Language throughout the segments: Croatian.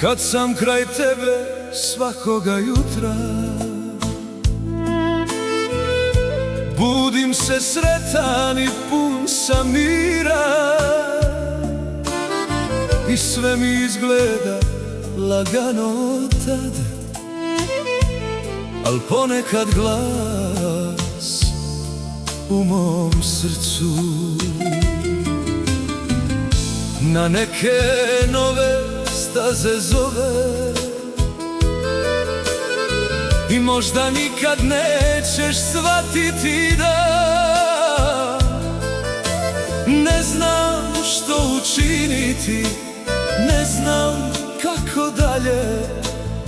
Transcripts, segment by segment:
kad sam kraj tebe svakoga jutra. Budim se sretan i pun sam mira i sve mi izgleda lagano tad, al ponekad glas u mom srcu na neke nove staze zove. I možda nikad nećeš shvatiti da ne znam što učiniti, ne znam kako dalje.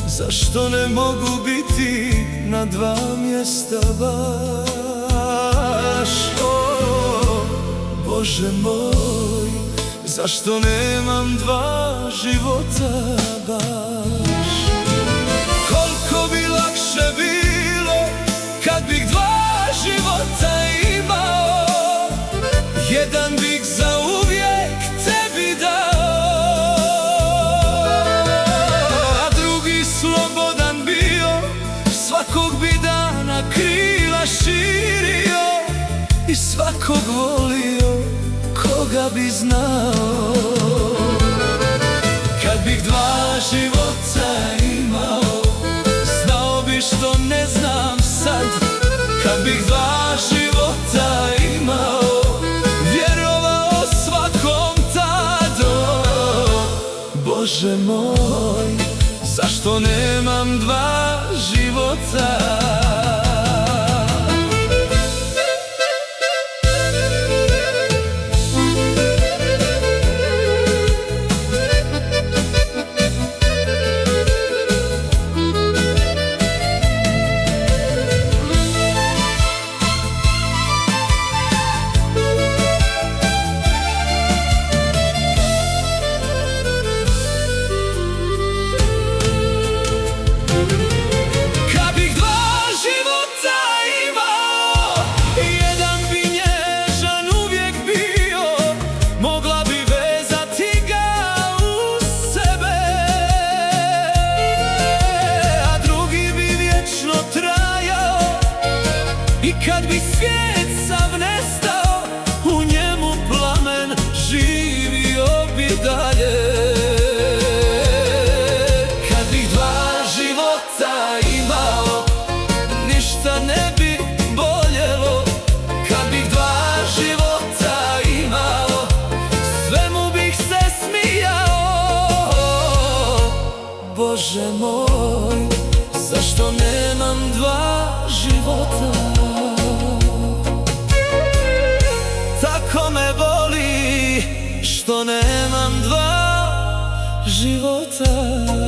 Zašto ne mogu biti na dva mjesta baš? O, Bože moj, zašto nemam dva života baš? Koliko bi lakše bilo kad bih dva života imao, jedan bih zauvijek tebi dao, a drugi slobodan bio, svakog bi dana krila širio i svakog volio koga bi znao. Kad bih dva života imao, znao bi što ne znam sad. Kad bih dva života imao, vjerovao svakom tada. Bože moj, zašto nemam dva života? I kad bi svijet sav nestao, u njemu plamen živio bi dalje. Kad bih dva života imao, ništa ne bi boljelo. Kad bih dva života imao, svemu bih se smijao. Bože moj, zašto nemam dva života? Tako me boli što nemam dva života.